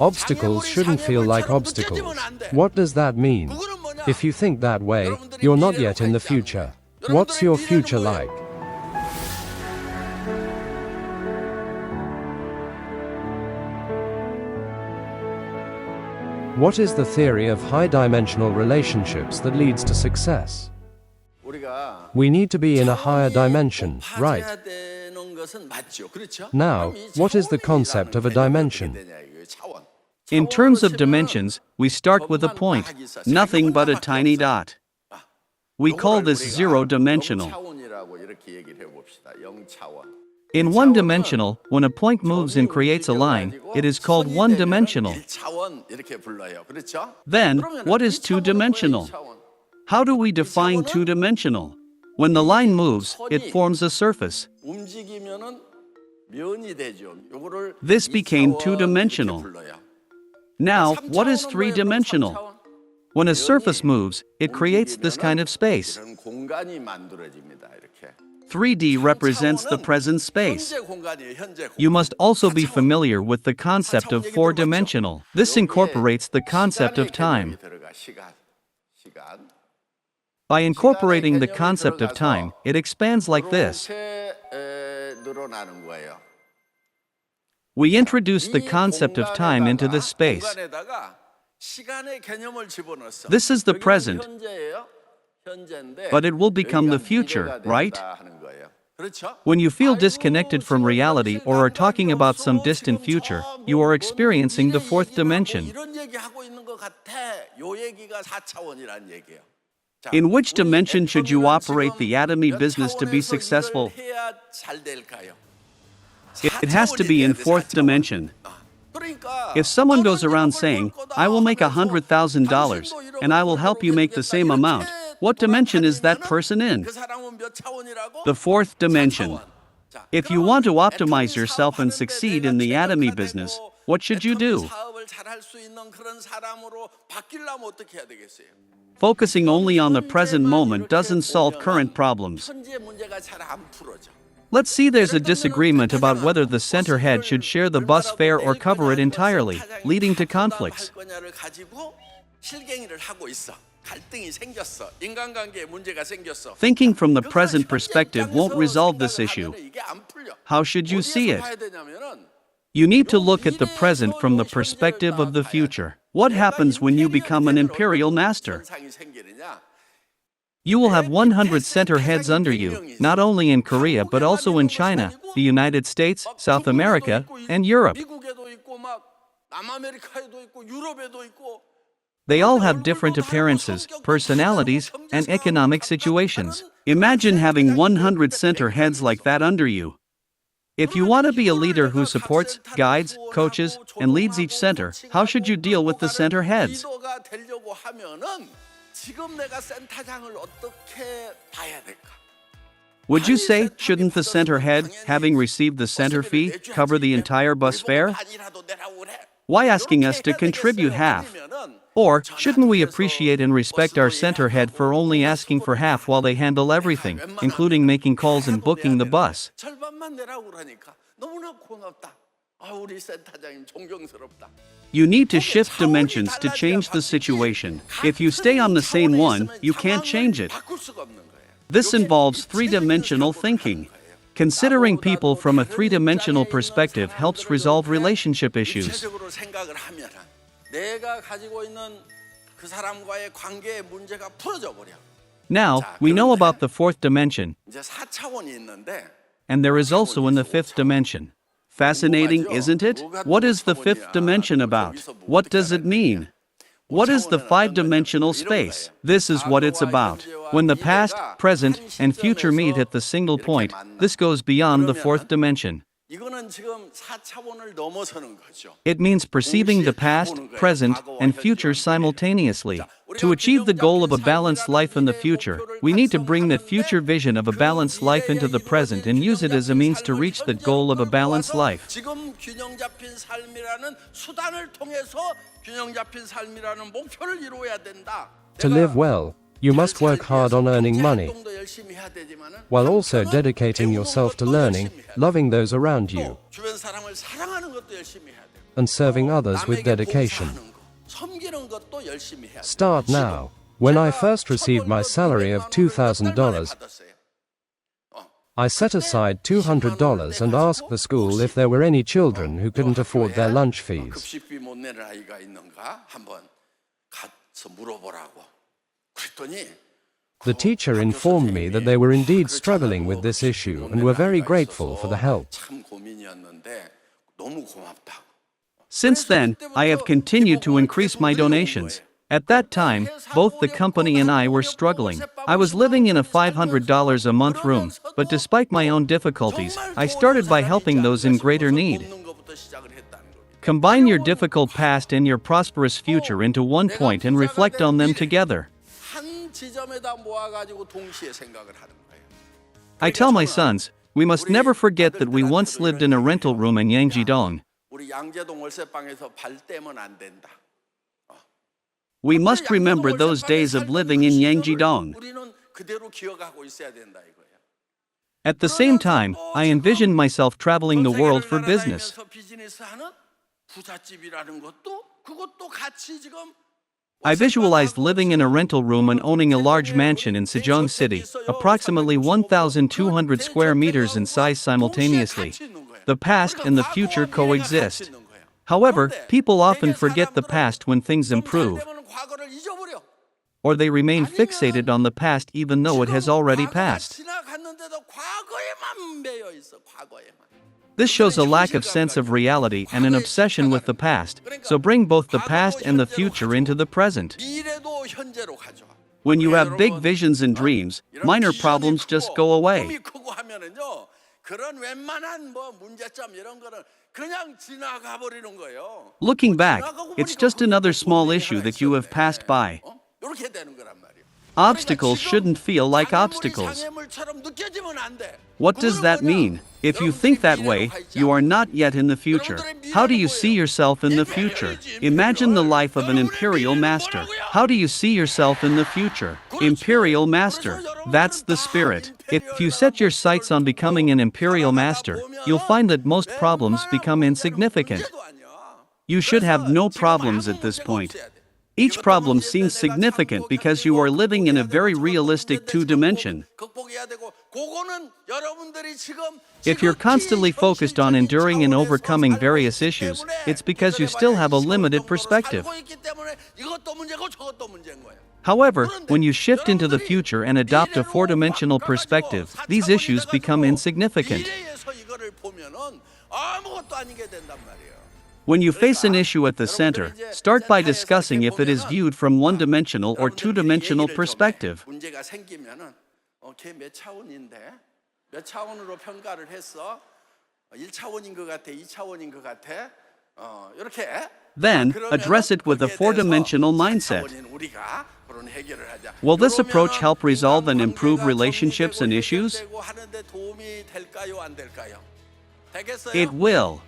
Obstacles shouldn't feel like obstacles. What does that mean? If you think that way, you're not yet in the future. What's your future like? What is the theory of high-dimensional relationships that leads to success? We need to be in a higher dimension, right? Now, what is the concept of a dimension? In terms of dimensions, we start with a point, nothing but a tiny dot. We call this zero-dimensional. In one-dimensional, when a point moves and creates a line, it is called one-dimensional. Then, what is two-dimensional? How do we define two-dimensional? When the line moves, it forms a surface. This became two-dimensional. Now, what is three-dimensional? When a surface moves, it creates this kind of space. 3D represents the present space. You must also be familiar with the concept of four-dimensional. This incorporates the concept of time. By incorporating the concept of time, it expands like this. We introduce the concept of time into this space. This is the present, but it will become the future, right? When you feel disconnected from reality or are talking about some distant future, you are experiencing the fourth dimension. In which dimension should you operate the Atomy business to be successful? It has to be in fourth dimension. If someone goes around saying, I will make $100,000 and I will help you make the same amount, what dimension is that person in? The fourth dimension. If you want to optimize yourself and succeed in the Atomy business, what should you do? Focusing only on the present moment doesn't solve current problems. Let's see, there's a disagreement about whether the center head should share the bus fare or cover it entirely, leading to conflicts. Thinking from the present perspective won't resolve this issue. How should you see it? You need to look at the present from the perspective of the future. What happens when you become an imperial master? You will have 100 center heads under you, not only in Korea but also in China, the United States, South America, and Europe. They all have different appearances, personalities, and economic situations. Imagine having 100 center heads like that under you. If you want to be a leader who supports, guides, coaches, and leads each center, how should you deal with the center heads? Would you say, shouldn't the center head, having received the center fee, cover the entire bus fare? Why asking us to contribute half? Or, shouldn't we appreciate and respect our center head for only asking for half while they handle everything, including making calls and booking the bus? You need to shift dimensions to change the situation. If you stay on the same one, you can't change it. This involves three-dimensional thinking. Considering people from a three-dimensional perspective helps resolve relationship issues. Now, we know about the fourth dimension, and there is also in the fifth dimension. Fascinating, isn't it? What is the fifth dimension about? What does it mean? What is the five-dimensional space? This is what it's about. When the past, present, and future meet at the single point, this goes beyond the fourth dimension. It means perceiving the past, present, and future simultaneously. To achieve the goal of a balanced life in the future, we need to bring that future vision of a balanced life into the present and use it as a means to reach that goal of a balanced life. To live well, you must work hard on earning money, while also dedicating yourself to learning, loving those around you, and serving others with dedication. Start now. When I first received my salary of $2,000, I set aside $200 and asked the school if there were any children who couldn't afford their lunch fees. The teacher informed me that they were indeed struggling with this issue and were very grateful for the help. Since then, I have continued to increase my donations. At that time, both the company and I were struggling. I was living in a $500 a month room, but despite my own difficulties, I started by helping those in greater need. Combine your difficult past and your prosperous future into one point and reflect on them together. I tell my sons, we must never forget that we once lived in a rental room in Yangjidong. We must remember those days of living in Yangjidong. At the same time, I envisioned myself traveling the world for business. I visualized living in a rental room and owning a large mansion in Sejong City, approximately 1,200 square meters in size simultaneously. The past and the future coexist. However, people often forget the past when things improve, or they remain fixated on the past even though it has already passed. This shows a lack of sense of reality and an obsession with the past, so bring both the past and the future into the present. When you have big visions and dreams, minor problems just go away. Looking back, it's just another small issue that you have passed by. Obstacles shouldn't feel like obstacles. What does that mean? If you think that way, you are not yet in the future. How do you see yourself in the future? Imagine the life of an imperial master. How do you see yourself in the future? Imperial master. That's the spirit. If you set your sights on becoming an imperial master, you'll find that most problems become insignificant. You should have no problems at this point. Each problem seems significant because you are living in a very realistic two-dimension. If you're constantly focused on enduring and overcoming various issues, it's because you still have a limited perspective. However, when you shift into the future and adopt a four-dimensional perspective, these issues become insignificant. When you face an issue at the center, start by discussing if it is viewed from one-dimensional or two-dimensional perspective. Then, address it with a four-dimensional mindset. Will this approach help resolve and improve relationships and issues? It will.